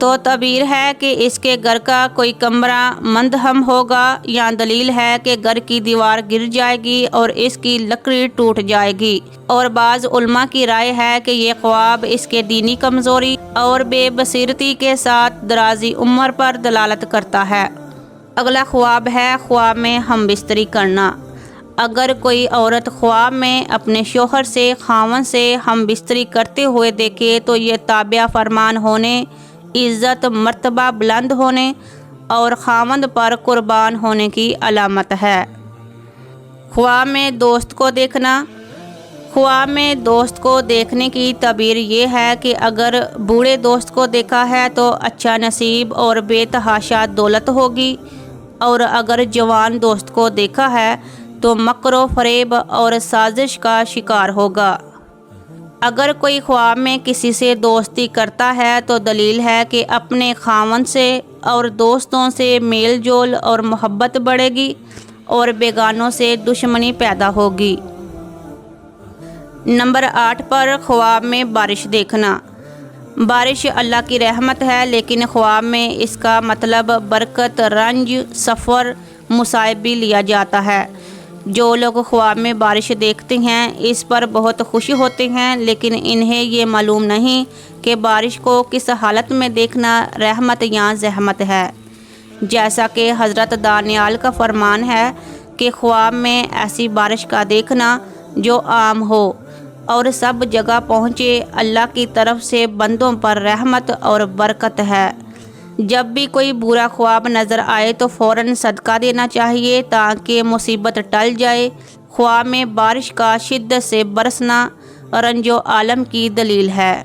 تو تعبیر ہے کہ اس کے گھر کا کوئی کمرہ منہدم ہوگا، یا دلیل ہے کہ گھر کی دیوار گر جائے گی اور اس کی لکڑی ٹوٹ جائے گی۔ اور بعض علماء کی رائے ہے کہ یہ خواب اس کے دینی کمزوری اور بے بصیرتی کے ساتھ درازی عمر پر دلالت کرتا ہے۔ اگلا خواب ہے خواب میں ہم بستری کرنا۔ اگر کوئی عورت خواب میں اپنے شوہر سے، خاوند سے ہم بستری کرتے ہوئے دیکھے تو یہ تابع فرمان ہونے، عزت مرتبہ بلند ہونے اور خاوند پر قربان ہونے کی علامت ہے۔ خواب میں دوست کو دیکھنا۔ خواب میں دوست کو دیکھنے کی تعبیر یہ ہے کہ اگر بوڑھے دوست کو دیکھا ہے تو اچھا نصیب اور بے تحاشا دولت ہوگی، اور اگر جوان دوست کو دیکھا ہے تو مکر و فریب اور سازش کا شکار ہوگا۔ اگر کوئی خواب میں کسی سے دوستی کرتا ہے تو دلیل ہے کہ اپنے خاوند سے اور دوستوں سے میل جول اور محبت بڑھے گی اور بیگانوں سے دشمنی پیدا ہوگی۔ نمبر 8 پر خواب میں بارش دیکھنا۔ بارش اللہ کی رحمت ہے، لیکن خواب میں اس کا مطلب برکت، رنج، سفر، مصائب بھی لیا جاتا ہے۔ جو لوگ خواب میں بارش دیکھتے ہیں اس پر بہت خوشی ہوتے ہیں، لیکن انہیں یہ معلوم نہیں کہ بارش کو کس حالت میں دیکھنا رحمت یا زحمت ہے۔ جیسا کہ حضرت دانیال کا فرمان ہے کہ خواب میں ایسی بارش کا دیکھنا جو عام ہو اور سب جگہ پہنچے، اللہ کی طرف سے بندوں پر رحمت اور برکت ہے۔ جب بھی کوئی برا خواب نظر آئے تو فوراً صدقہ دینا چاہیے تاکہ مصیبت ٹل جائے۔ خواب میں بارش کا شدت سے برسنا رنج و عالم کی دلیل ہے۔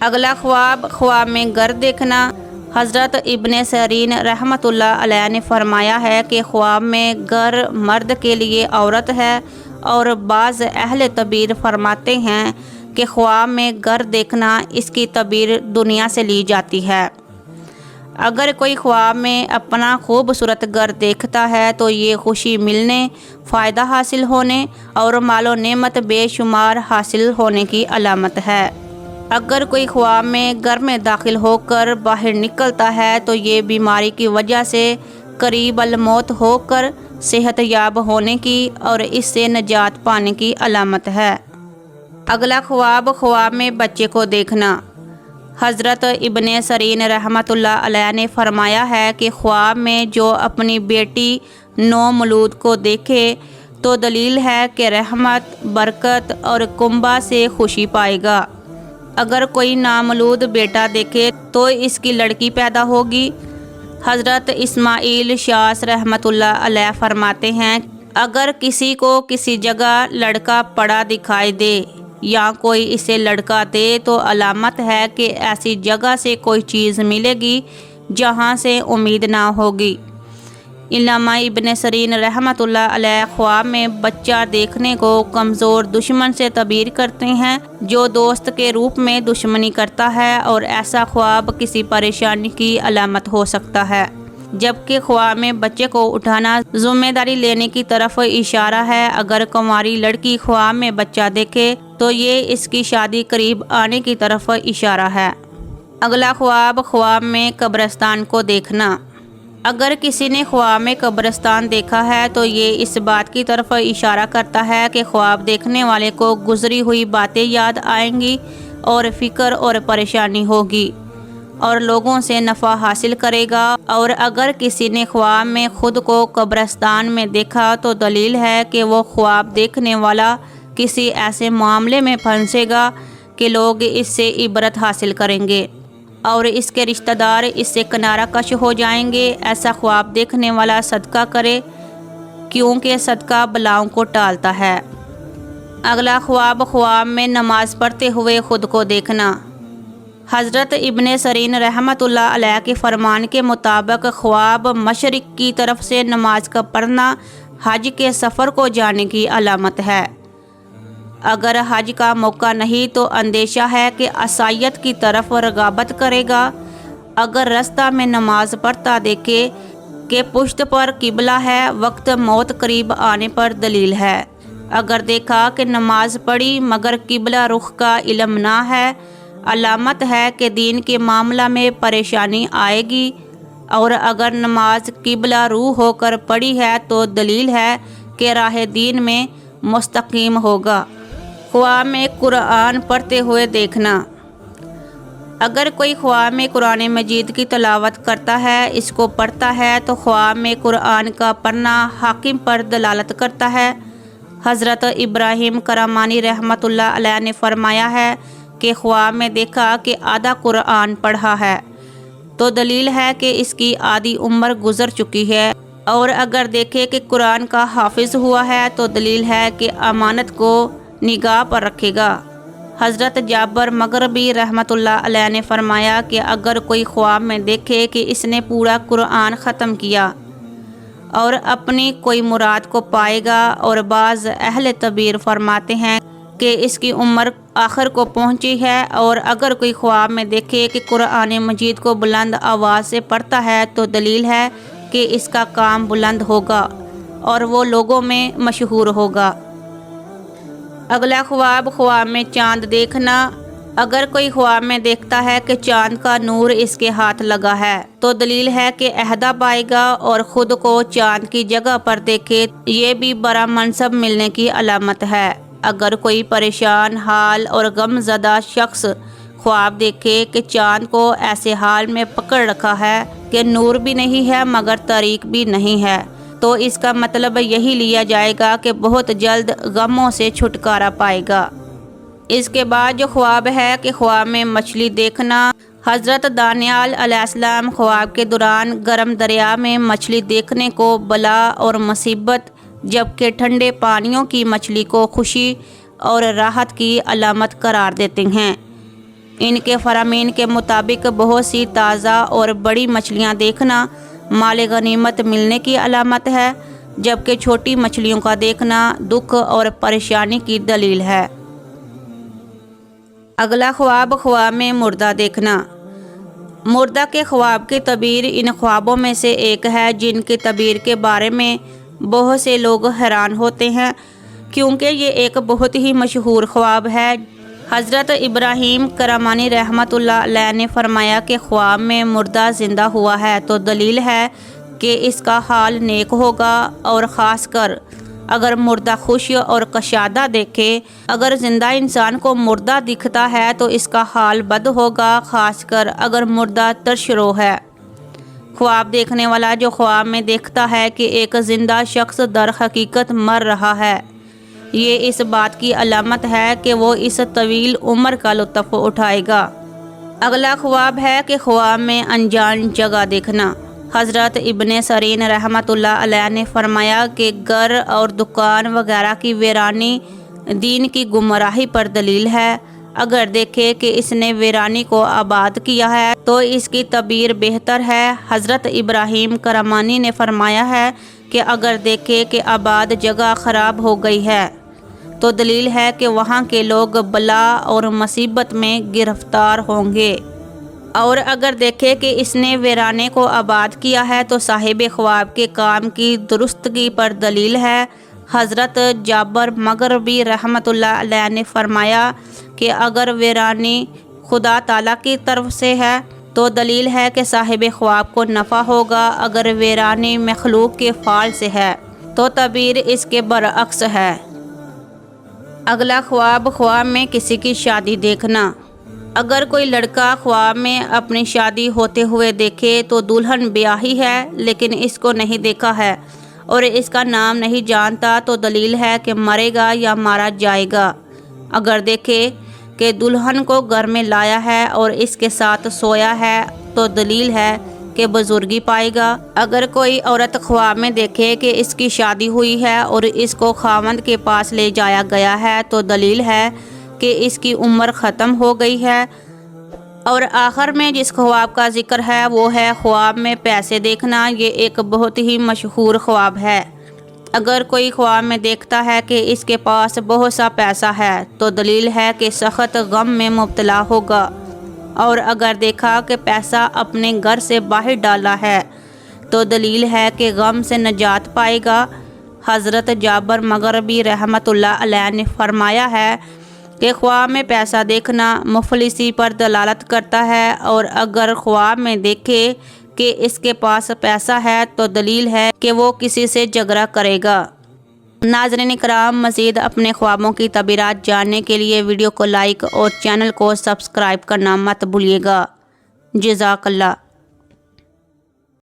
اگلا خواب، خواب میں گھر دیکھنا۔ حضرت ابن سیرین رحمۃ اللہ علیہ نے فرمایا ہے کہ خواب میں گھر مرد کے لیے عورت ہے، اور بعض اہل تعبیر فرماتے ہیں کہ خواب میں گھر دیکھنا اس کی تعبیر دنیا سے لی جاتی ہے۔ اگر کوئی خواب میں اپنا خوبصورت گھر دیکھتا ہے تو یہ خوشی ملنے، فائدہ حاصل ہونے اور مال و نعمت بے شمار حاصل ہونے کی علامت ہے۔ اگر کوئی خواب میں گھر میں داخل ہو کر باہر نکلتا ہے تو یہ بیماری کی وجہ سے قریب الموت ہو کر صحت یاب ہونے کی اور اس سے نجات پانے کی علامت ہے۔ اگلا خواب، خواب میں بچے کو دیکھنا۔ حضرت ابن سیرین رحمۃ اللہ علیہ نے فرمایا ہے کہ خواب میں جو اپنی بیٹی نومولود کو دیکھے تو دلیل ہے کہ رحمت، برکت اور کنبہ سے خوشی پائے گا۔ اگر کوئی نامولود بیٹا دیکھے تو اس کی لڑکی پیدا ہوگی۔ حضرت اسماعیل شاذ رحمۃ اللہ علیہ فرماتے ہیں اگر کسی کو کسی جگہ لڑکا پڑا دکھائی دے یا کوئی اسے لڑکا دے تو علامت ہے کہ ایسی جگہ سے کوئی چیز ملے گی جہاں سے امید نہ ہوگی۔ علامہ ابن سیرین رحمۃ اللہ علیہ خواب میں بچہ دیکھنے کو کمزور دشمن سے تعبیر کرتے ہیں جو دوست کے روپ میں دشمنی کرتا ہے، اور ایسا خواب کسی پریشانی کی علامت ہو سکتا ہے، جبکہ خواب میں بچے کو اٹھانا ذمہ داری لینے کی طرف اشارہ ہے۔ اگر کنواری لڑکی خواب میں بچہ دیکھے تو یہ اس کی شادی قریب آنے کی طرف اشارہ ہے۔ اگلا خواب، خواب میں قبرستان کو دیکھنا۔ اگر کسی نے خواب میں قبرستان دیکھا ہے تو یہ اس بات کی طرف اشارہ کرتا ہے کہ خواب دیکھنے والے کو گزری ہوئی باتیں یاد آئیں گی اور فکر اور پریشانی ہوگی اور لوگوں سے نفع حاصل کرے گا، اور اگر کسی نے خواب میں خود کو قبرستان میں دیکھا تو دلیل ہے کہ وہ خواب دیکھنے والا کسی ایسے معاملے میں پھنسے گا کہ لوگ اس سے عبرت حاصل کریں گے اور اس کے رشتہ دار اس سے کنارہ کش ہو جائیں گے۔ ایسا خواب دیکھنے والا صدقہ کرے کیونکہ صدقہ بلاؤں کو ٹالتا ہے۔ اگلا خواب، خواب میں نماز پڑھتے ہوئے خود کو دیکھنا۔ حضرت ابن سیرین رحمۃ اللہ علیہ کے فرمان کے مطابق خواب مشرق کی طرف سے نماز کا پڑھنا حج کے سفر کو جانے کی علامت ہے۔ اگر حج کا موقع نہیں تو اندیشہ ہے کہ عیسائیت کی طرف رغبت کرے گا۔ اگر رستہ میں نماز پڑھتا دیکھے کہ پشت پر قبلہ ہے، وقت موت قریب آنے پر دلیل ہے۔ اگر دیکھا کہ نماز پڑھی مگر قبلہ رخ کا علم نہ ہے، علامت ہے کہ دین کے معاملہ میں پریشانی آئے گی، اور اگر نماز قبلہ رو ہو کر پڑھی ہے تو دلیل ہے کہ راہ دین میں مستقیم ہوگا۔ خواب میں قرآن پڑھتے ہوئے دیکھنا۔ اگر کوئی خواب میں قرآن مجید کی تلاوت کرتا ہے، اس کو پڑھتا ہے، تو خواب میں قرآن کا پڑھنا حاکم پر دلالت کرتا ہے۔ حضرت ابراہیم کرامانی رحمۃ اللہ علیہ نے فرمایا ہے کہ خواب میں دیکھا کہ آدھا قرآن پڑھا ہے، تو دلیل ہے کہ اس کی آدھی عمر گزر چکی ہے، اور اگر دیکھے کہ قرآن کا حافظ ہوا ہے تو دلیل ہے کہ امانت کو نگاہ پر رکھے گا۔ حضرت جابر مغربی رحمۃ اللہ علیہ نے فرمایا کہ اگر کوئی خواب میں دیکھے کہ اس نے پورا قرآن ختم کیا اور اپنی کوئی مراد کو پائے گا، اور بعض اہل تعبیر فرماتے ہیں کہ اس کی عمر آخر کو پہنچی ہے، اور اگر کوئی خواب میں دیکھے کہ قرآن مجید کو بلند آواز سے پڑھتا ہے تو دلیل ہے کہ اس کا کام بلند ہوگا اور وہ لوگوں میں مشہور ہوگا۔ اگلا خواب، خواب میں چاند دیکھنا۔ اگر کوئی خواب میں دیکھتا ہے کہ چاند کا نور اس کے ہاتھ لگا ہے تو دلیل ہے کہ عہدہ پائے گا، اور خود کو چاند کی جگہ پر دیکھے یہ بھی بڑا منصب ملنے کی علامت ہے۔ اگر کوئی پریشان حال اور غم زدہ شخص خواب دیکھے کہ چاند کو ایسے حال میں پکڑ رکھا ہے کہ نور بھی نہیں ہے مگر تاریک بھی نہیں ہے، تو اس کا مطلب یہی لیا جائے گا کہ بہت جلد غموں سے چھٹکارا پائے گا۔ اس کے بعد جو خواب ہے کہ خواب میں مچھلی دیکھنا۔ حضرت دانیال علیہ السلام خواب کے دوران گرم دریا میں مچھلی دیکھنے کو بلا اور مصیبت، جبکہ ٹھنڈے پانیوں کی مچھلی کو خوشی اور راحت کی علامت قرار دیتے ہیں۔ ان کے فرامین کے مطابق بہت سی تازہ اور بڑی مچھلیاں دیکھنا مال غنیمت ملنے کی علامت ہے، جبکہ چھوٹی مچھلیوں کا دیکھنا دکھ اور پریشانی کی دلیل ہے۔ اگلا خواب، خواب میں مردہ دیکھنا۔ مردہ کے خواب کی تعبیر ان خوابوں میں سے ایک ہے جن کی تعبیر کے بارے میں بہت سے لوگ حیران ہوتے ہیں، کیونکہ یہ ایک بہت ہی مشہور خواب ہے۔ حضرت ابراہیم کرامانی رحمۃ اللہ علیہ نے فرمایا کہ خواب میں مردہ زندہ ہوا ہے تو دلیل ہے کہ اس کا حال نیک ہوگا، اور خاص کر اگر مردہ خوش اور کشادہ دیکھے۔ اگر زندہ انسان کو مردہ دکھتا ہے تو اس کا حال بد ہوگا، خاص کر اگر مردہ ترشرو ہے۔ خواب دیکھنے والا جو خواب میں دیکھتا ہے کہ ایک زندہ شخص در حقیقت مر رہا ہے، یہ اس بات کی علامت ہے کہ وہ اس طویل عمر کا لطف اٹھائے گا۔ اگلا خواب ہے کہ خواب میں انجان جگہ دیکھنا۔ حضرت ابن سیرین رحمۃ اللہ علیہ نے فرمایا کہ گھر اور دکان وغیرہ کی ویرانی دین کی گمراہی پر دلیل ہے۔ اگر دیکھے کہ اس نے ویرانی کو آباد کیا ہے تو اس کی تعبیر بہتر ہے۔ حضرت ابراہیم کرامانی نے فرمایا ہے کہ اگر دیکھے کہ آباد جگہ خراب ہو گئی ہے تو دلیل ہے کہ وہاں کے لوگ بلا اور مصیبت میں گرفتار ہوں گے، اور اگر دیکھے کہ اس نے ویرانے کو آباد کیا ہے تو صاحب خواب کے کام کی درستگی پر دلیل ہے۔ حضرت جابر مغربی رحمۃ اللہ علیہ نے فرمایا کہ اگر ویرانی خدا تعالیٰ کی طرف سے ہے تو دلیل ہے کہ صاحب خواب کو نفع ہوگا، اگر ویرانی مخلوق کے فعل سے ہے تو تعبیر اس کے برعکس ہے۔ اگلا خواب، خواب میں کسی کی شادی دیکھنا۔ اگر کوئی لڑکا خواب میں اپنی شادی ہوتے ہوئے دیکھے تو دلہن بیاہی ہے لیکن اس کو نہیں دیکھا ہے اور اس کا نام نہیں جانتا تو دلیل ہے کہ مرے گا یا مارا جائے گا۔ اگر دیکھے کہ دلہن کو گھر میں لایا ہے اور اس کے ساتھ سویا ہے تو دلیل ہے کہ بزرگی پائے گا۔ اگر کوئی عورت خواب میں دیکھے کہ اس کی شادی ہوئی ہے اور اس کو خاوند کے پاس لے جایا گیا ہے تو دلیل ہے کہ اس کی عمر ختم ہو گئی ہے۔ اور آخر میں جس خواب کا ذکر ہے وہ ہے خواب میں پیسے دیکھنا۔ یہ ایک بہت ہی مشہور خواب ہے۔ اگر کوئی خواب میں دیکھتا ہے کہ اس کے پاس بہت سا پیسہ ہے تو دلیل ہے کہ سخت غم میں مبتلا ہوگا، اور اگر دیکھا کہ پیسہ اپنے گھر سے باہر ڈالا ہے تو دلیل ہے کہ غم سے نجات پائے گا۔ حضرت جابر مغربی رحمۃ اللہ علیہ نے فرمایا ہے کہ خواب میں پیسہ دیکھنا مفلسی پر دلالت کرتا ہے، اور اگر خواب میں دیکھے کہ اس کے پاس پیسہ ہے تو دلیل ہے کہ وہ کسی سے جھگڑا کرے گا۔ ناظرین کرام، مزید اپنے خوابوں کی تعبیرات جاننے کے لیے ویڈیو کو لائک اور چینل کو سبسکرائب کرنا مت بھولیے گا۔ جزاک اللہ۔